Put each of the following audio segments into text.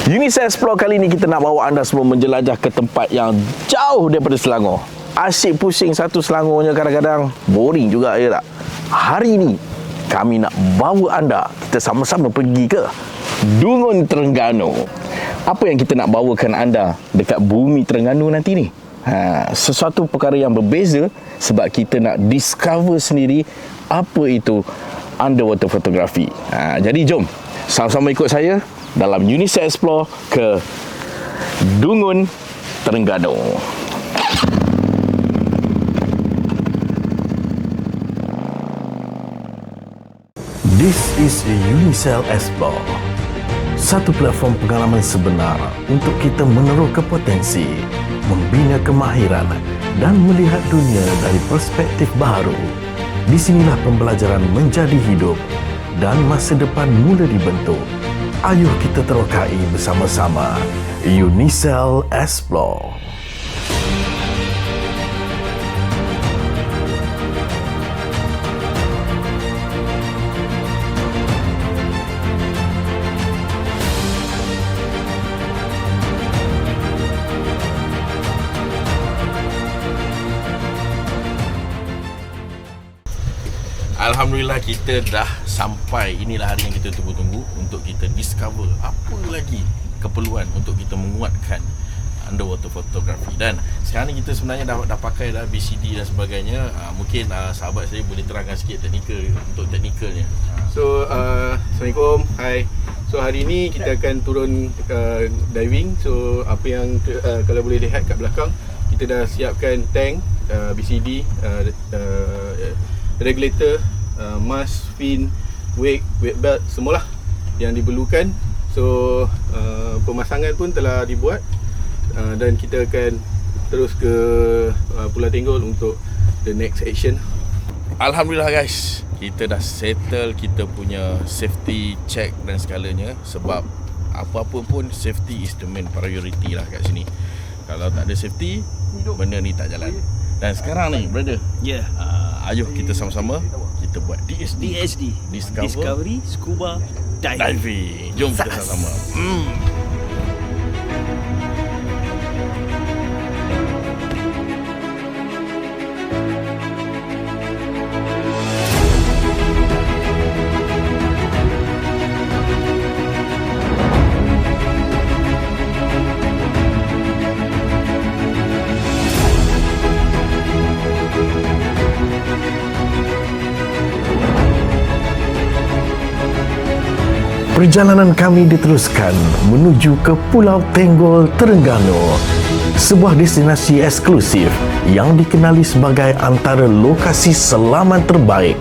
Unisel Explore kali ini kita nak bawa anda semua menjelajah ke tempat yang jauh daripada Selangor. Asyik pusing satu Selangornya kadang-kadang boring juga, ya tak? Hari ini kami nak bawa anda, kita sama-sama pergi ke Dungun Terengganu. Apa yang kita nak bawakan anda dekat bumi Terengganu nanti ni? Sesuatu perkara yang berbeza sebab kita nak discover sendiri apa itu underwater photography. Jadi jom sama-sama ikut saya dalam Unisel Explore ke Dungun Terengganu. This is a Unisel Explore, satu platform pengalaman sebenar untuk kita meneroka potensi, membina kemahiran dan melihat dunia dari perspektif baru. Di sinilah pembelajaran menjadi hidup dan masa depan mula dibentuk. Ayuh kita terokai bersama-sama Unisel Explore. Alhamdulillah kita dah sampai. Inilah hari yang kita tunggu-tunggu untuk kita discover apa lagi keperluan untuk kita menguatkan underwater photography. Dan sekarang ni kita sebenarnya dah pakai dah BCD dan sebagainya. Mungkin sahabat saya boleh terangkan sikit teknikalnya. So Assalamualaikum. Hai. So hari ni kita akan turun diving. So apa yang kalau boleh lihat kat belakang, kita dah siapkan tank, BCD, regulator, mask, fin, wake, weight belt, semualah yang diperlukan. So pemasangan pun telah dibuat, dan kita akan terus ke Pulau Tenggol untuk the next action. Alhamdulillah guys, kita dah settle kita punya safety check dan segalanya. Sebab apa-apa pun safety is the main priority lah kat sini. Kalau tak ada safety, benda ni tak jalan. Dan sekarang ni brother, ayuh kita sama-sama kita buat DSD, Discovery Scuba Diving. Jom kita sama-sama. Perjalanan kami diteruskan menuju ke Pulau Tenggol Terengganu, sebuah destinasi eksklusif yang dikenali sebagai antara lokasi selaman terbaik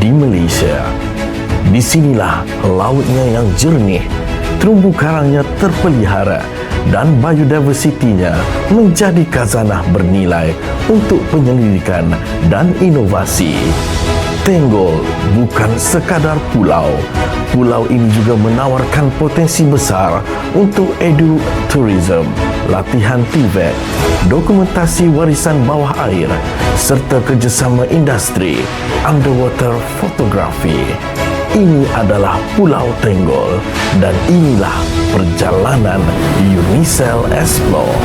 di Malaysia. Di sinilah lautnya yang jernih, terumbu karangnya terpelihara dan biodiversitinya menjadi khazanah bernilai untuk penyelidikan dan inovasi. Tenggol bukan sekadar pulau. Pulau ini juga menawarkan potensi besar untuk edu-tourism, latihan TVET, dokumentasi warisan bawah air, serta kerjasama industri underwater photography. Ini adalah Pulau Tenggol dan inilah perjalanan Unisel Explore.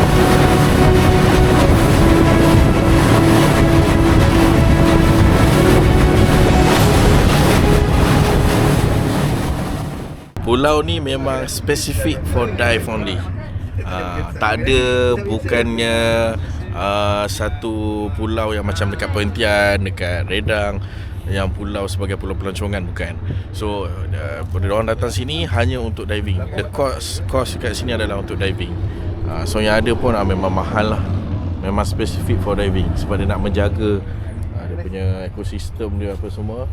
Pulau ni memang spesifik for dive only. Tak ada, bukannya satu pulau yang macam dekat Perhentian, dekat Redang, yang pulau sebagai pulau pelancongan, bukan. So orang datang sini hanya untuk diving. The cost kat sini adalah untuk diving. So yang ada pun memang mahal lah. Memang spesifik for diving sebab dia nak menjaga dia punya ekosistem dia apa semua.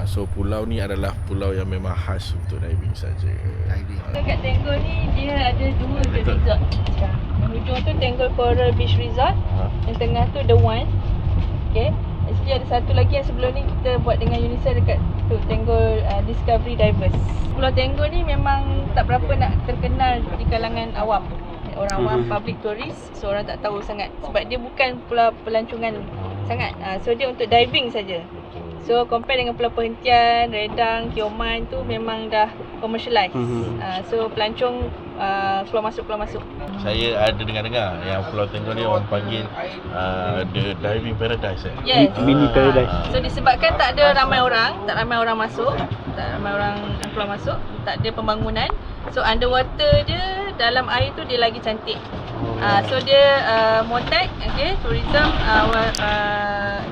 So pulau ni adalah pulau yang memang khas untuk diving saja. Dekat Tenggol ni dia ada dua resort. Yang hujung tu Tenggol Coral Beach Resort, yang tengah tu The One. Okay. Actually ada satu lagi yang sebelum ni kita buat dengan Unisel dekat tu, Tenggol Discovery Divers. Pulau Tenggol ni memang tak berapa nak terkenal di kalangan awam. Orang awam, public tourist, so orang tak tahu sangat sebab dia bukan pulau pelancongan sangat. So dia untuk diving saja. So compare dengan Pulau Perhentian, Redang, Kioman tu memang dah commercialize. So pelancong keluar masuk. Saya ada dengar-dengar yang Pulau Tenggol ni orang panggil the diving paradise. Yes. Mini paradise. So disebabkan tak ramai orang masuk, tak ramai orang keluar masuk, tak ada pembangunan. So underwater dia, dalam air tu dia lagi cantik. So dia Motec, okay, tourism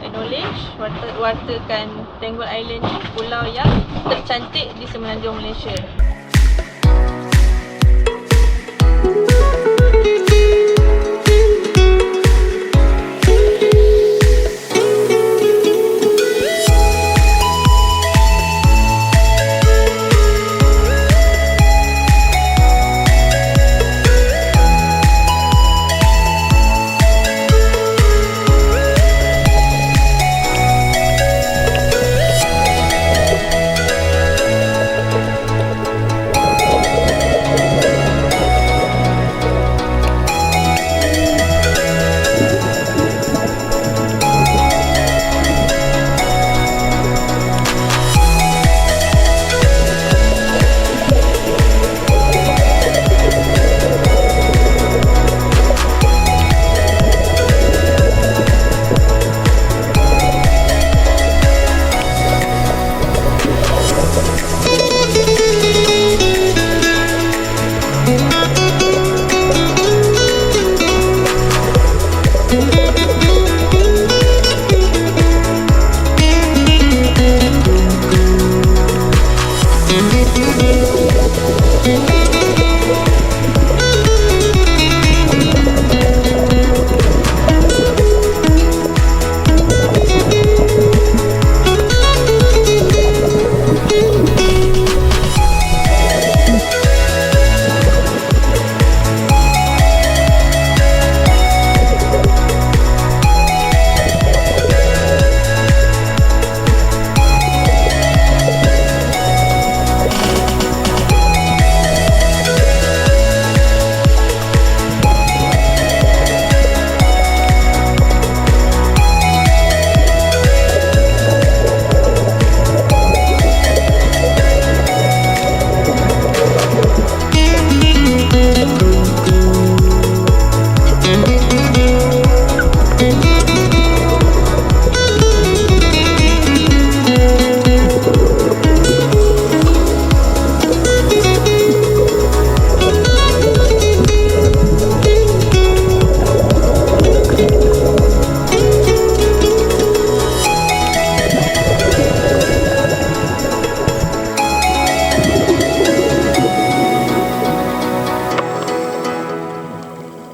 acknowledge wartakan Tenggol Island ni pulau yang tercantik di semenanjung Malaysia.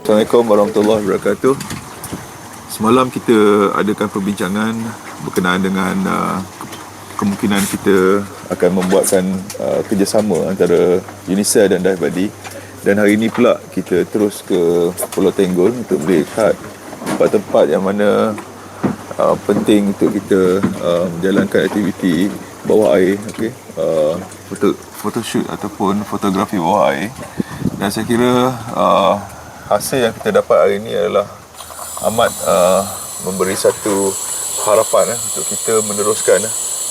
Assalamualaikum warahmatullahi wabarakatuh. Semalam kita adakan perbincangan berkenaan dengan kemungkinan kita akan membuatkan kerjasama antara UNICEF dan Dive Buddy. Dan hari ini pula kita terus ke Pulau Tenggol untuk melihat tempat-tempat yang mana penting untuk kita menjalankan aktiviti bawah air, okay? Photoshoot ataupun fotografi bawah air. Dan saya kira hasil yang kita dapat hari ini adalah amat memberi satu harapan untuk kita meneruskan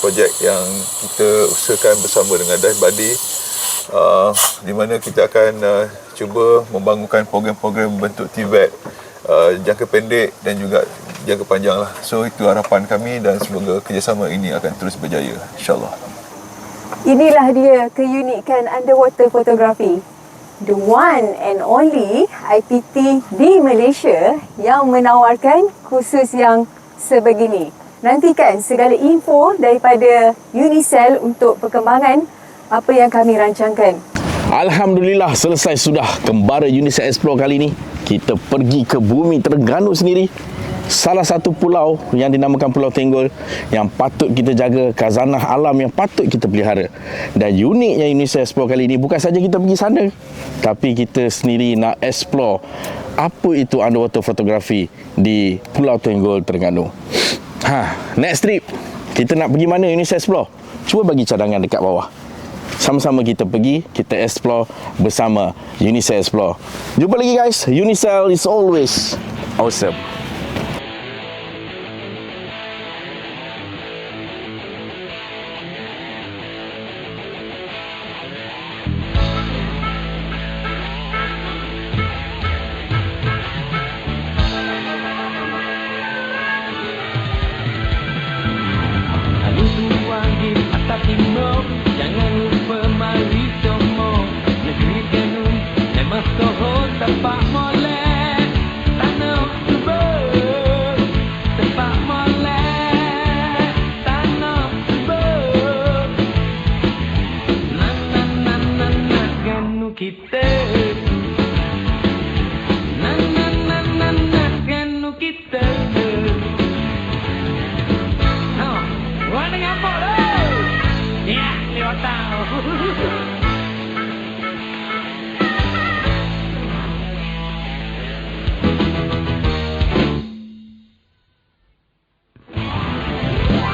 projek yang kita usahakan bersama dengan Dive Buddy, di mana kita akan cuba membangunkan program-program bentuk TVET jangka pendek dan juga jangka panjang lah. So itu harapan kami dan semoga kerjasama ini akan terus berjaya, insyaAllah. Inilah dia keunikan underwater photography. The one and only IPT di Malaysia yang menawarkan kursus yang sebegini. Nantikan segala info daripada UNICEF untuk perkembangan apa yang kami rancangkan. Alhamdulillah, selesai sudah Kembara UNICEF Explore kali ini. Kita pergi ke bumi Terengganu sendiri. Salah satu pulau yang dinamakan Pulau Tenggol yang patut kita jaga, khazanah alam yang patut kita pelihara. Dan uniknya UNICEF Explore kali ini bukan saja kita pergi sana, tapi kita sendiri nak explore apa itu underwater photography di Pulau Tenggol, Terengganu. Next trip kita nak pergi mana UNICEF Explore? Cuba bagi cadangan dekat bawah. Sama-sama kita pergi, kita explore bersama UNICEF Explore. Jumpa lagi guys. UNICEF is always awesome.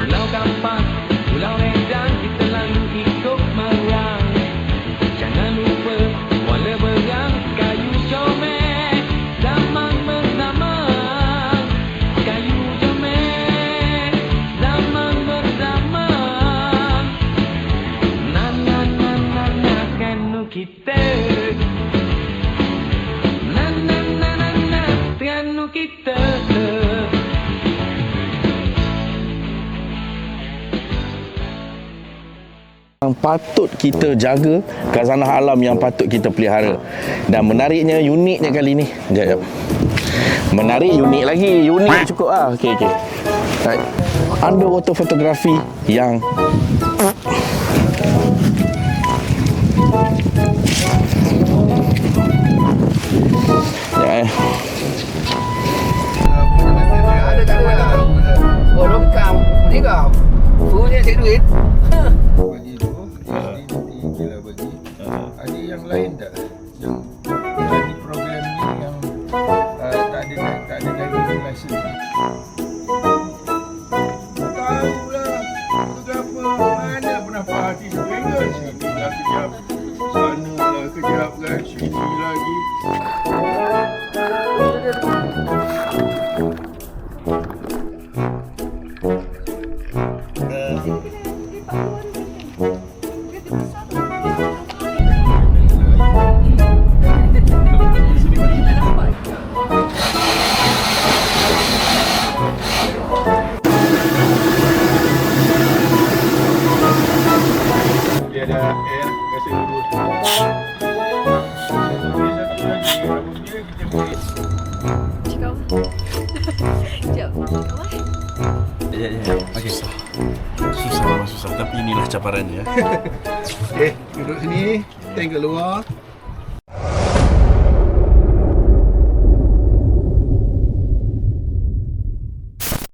Pulau Kampang, Pulau Redang, kita lalu ikut marang. Jangan lupa Kuala Berang, Kayu Comel, zaman bersama. Kayu Comel, zaman bersama. Na na na na na, Terengganu kita. Na na na na na, Terengganu kita. Yang patut kita jaga, khazanah alam yang patut kita pelihara. Dan menariknya, uniknya kali ni. Sekejap. Menarik, unik lagi. Unik cukup ah. Okey. Right. Underwater photography yang Orang kam ni kau. Punya cek duit. Bagi tu, bila bagi. Ada yang lain tak? Yang di program ni yang tak ada driving license. Tahulah kenapa mana pernah parti Terengganu sini lah kejap, sana lah kejap kan, sini lagi. Dia ada air kasi urut. Satu lagi rambutnya kita boleh. Ya. Okey. Susah. Tapi inilah cabarannya. Okey, duduk sini, tengok luar.